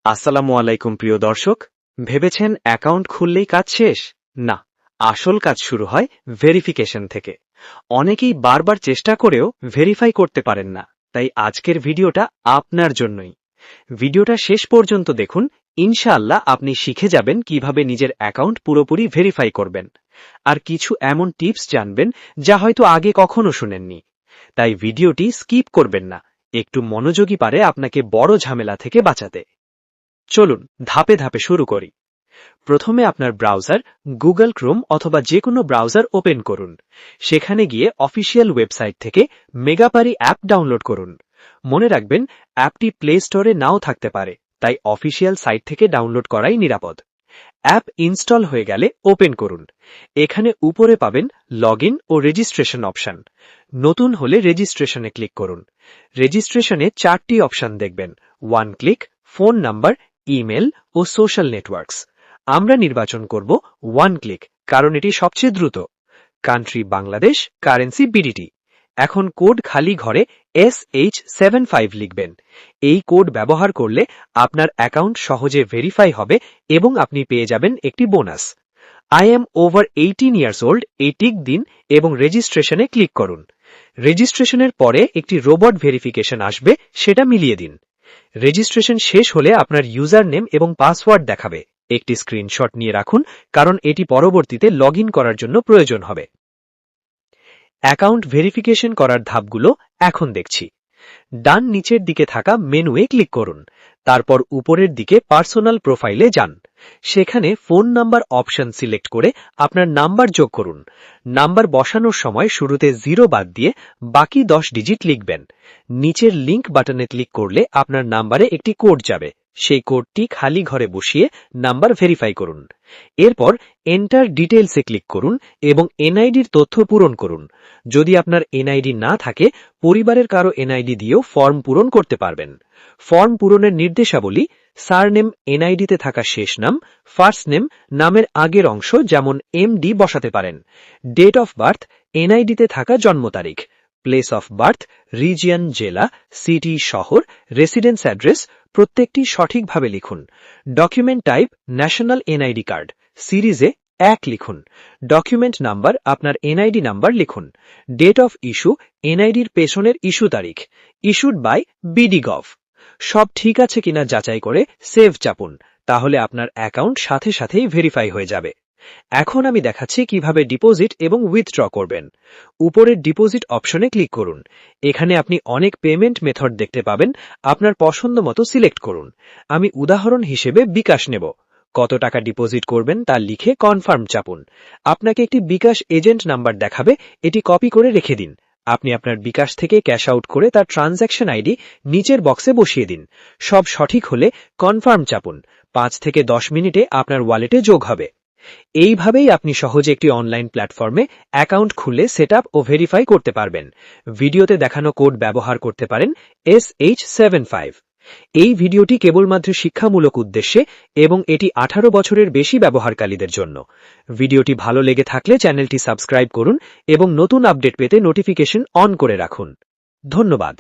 আসসালামু আলাইকুম প্রিয় দর্শক, ভেবেছেন অ্যাকাউন্ট খুললেই কাজ শেষ? না, আসল কাজ শুরু হয় ভেরিফিকেশন থেকে। অনেকেই বারবার চেষ্টা করেও ভেরিফাই করতে পারেন না, তাই আজকের ভিডিওটা আপনার জন্যই। ভিডিওটা শেষ পর্যন্ত দেখুন, ইনশাআল্লাহ আপনি শিখে যাবেন কিভাবে নিজের অ্যাকাউন্ট পুরোপুরি ভেরিফাই করবেন, আর কিছু এমন টিপস জানবেন যা হয়তো আগে কখনো শুনেননি। তাই ভিডিওটি স্কিপ করবেন না, একটু মনোযোগী পারে আপনাকে বড় ঝামেলা থেকে বাঁচাতে। চলুন ধাপে ধাপে শুরু করি। প্রথমে আপনার ব্রাউজার গুগল ক্রোম অথবা যে কোনো ব্রাউজার ওপেন করুন। সেখানে গিয়ে অফিসিয়াল ওয়েবসাইট থেকে মেগাপারি অ্যাপ ডাউনলোড করুন। মনে রাখবেন, অ্যাপটি প্লে স্টোরে নাও থাকতে পারে, তাই অফিসিয়াল সাইট থেকে ডাউনলোড করাই নিরাপদ। অ্যাপ ইনস্টল হয়ে গেলে ওপেন করুন। এখানে উপরে পাবেন লগইন ও রেজিস্ট্রেশন অপশন। নতুন হলে রেজিস্ট্রেশনে ক্লিক করুন। রেজিস্ট্রেশনে 4টি অপশন দেখবেন: one click, phone number, email ও সোশ্যাল নেটওয়ার্কস। আমরা নির্বাচন করব ওয়ান ক্লিক, কারণ এটি সবচেয়ে দ্রুত। Country Bangladesh, currency BDT. এখন কোড খালি ঘরে SH75 লিখবেন। এই কোড ব্যবহার করলে আপনার অ্যাকাউন্ট সহজে ভেরিফাই হবে এবং আপনি পেয়ে যাবেন একটি bonus. I am over 18 years old এই টিক দিন এবং রেজিস্ট্রেশনে ক্লিক করুন। রেজিস্ট্রেশনের পরে একটি রোবট ভেরিফিকেশন আসবে, সেটা মিলিয়ে দিন। রেজিস্ট্রেশন শেষ হলে আপনার ইউজার নেম এবং পাসওয়ার্ড দেখাবে। একটি স্ক্রিনশট নিয়ে রাখুন, কারণ এটি পরবর্তীতে লগইন করার জন্য প্রয়োজন হবে। অ্যাকাউন্ট ভেরিফিকেশন করার ধাপগুলো এখন দেখছি। ডান নিচের দিকে থাকা মেনুয়ে ক্লিক করুন। তারপর উপরের দিকে পার্সোনাল প্রোফাইলে যান। সেখানে ফোন নাম্বার অপশন সিলেক্ট করে আপনার নাম্বার যোগ করুন। নাম্বার বসানোর সময় শুরুতে 0 বাদ দিয়ে বাকি 10 ডিজিট লিখবেন। নিচের লিংক বাটনে ক্লিক করলে আপনার নাম্বারে একটি কোড যাবে। সেই কোডটি খালি ঘরে বসিয়ে নাম্বার ভেরিফাই করুন। এরপর এন্টার ডিটেইলসে ক্লিক করুন এবং এনআইডির তথ্য পূরণ করুন। যদি আপনার এনআইডি না থাকে, পরিবারের কারো এনআইডি দিয়েও ফর্ম পূরণ করতে পারবেন। ফর্ম পূরণের নির্দেশাবলী: সারনেম এনআইডিতে থাকা শেষ নাম, ফার্স্ট নেম নামের আগের অংশ যেমন MD বসাতে পারেন। ডেট অফ বার্থ এনআইডিতে থাকা জন্ম তারিখ। প্লেস অফ বার্থ রিজিয়ন, জেলা, সিটি, শহর, রেসিডেন্স অ্যাড্রেস প্রত্যেকটি সঠিকভাবে লিখুন। Document type national NID card. সিরিজে 1 লিখুন। ডকুমেন্ট নাম্বার আপনার এনআইডি নাম্বার লিখুন। ডেট অফ ইস্যু এনআইডির পেছনের ইস্যু তারিখ। Issued by BD.gov। সব ঠিক আছে কিনা যাচাই করে সেভ চাপুন, তাহলে আপনার অ্যাকাউন্ট সাথে সাথেই ভেরিফাই হয়ে যাবে। এখন আমি দেখাচ্ছি কিভাবে ডিপোজিট এবং উইথড্র করবেন। উপরের ডিপোজিট অপশনে ক্লিক করুন। এখানে আপনি অনেক পেমেন্ট মেথড দেখতে পাবেন, আপনার পছন্দ মতো সিলেক্ট করুন। আমি উদাহরণ হিসেবে বিকাশ নেব। কত টাকা ডিপোজিট করবেন তা লিখে কনফার্ম চাপুন। আপনাকে একটি বিকাশ এজেন্ট নাম্বার দেখাবে, এটি কপি করে রেখে দিন। আপনি আপনার বিকাশ থেকে ক্যাশ আউট করে তার ট্রানজ্যাকশন আইডি নিচের বক্সে বসিয়ে দিন। সব সঠিক হলে কনফার্ম চাপুন। 5 থেকে 10 মিনিটে আপনার ওয়ালেটে যোগ হবে। এইভাবেই আপনি সহজে একটি অনলাইন প্ল্যাটফর্মে অ্যাকাউন্ট খুলে সেটআপ ও ভেরিফাই করতে পারবেন। ভিডিওতে দেখানো কোড ব্যবহার করতে পারেন SH75। এই ভিডিওটি কেবলমাত্র শিক্ষামূলক উদ্দেশ্যে এবং এটি 18 বছরের বেশি ব্যবহারকারীদের জন্য। ভিডিওটি ভালো লেগে থাকলে চ্যানেলটি সাবস্ক্রাইব করুন এবং নতুন আপডেট পেতে নোটিফিকেশন অন করে রাখুন। ধন্যবাদ।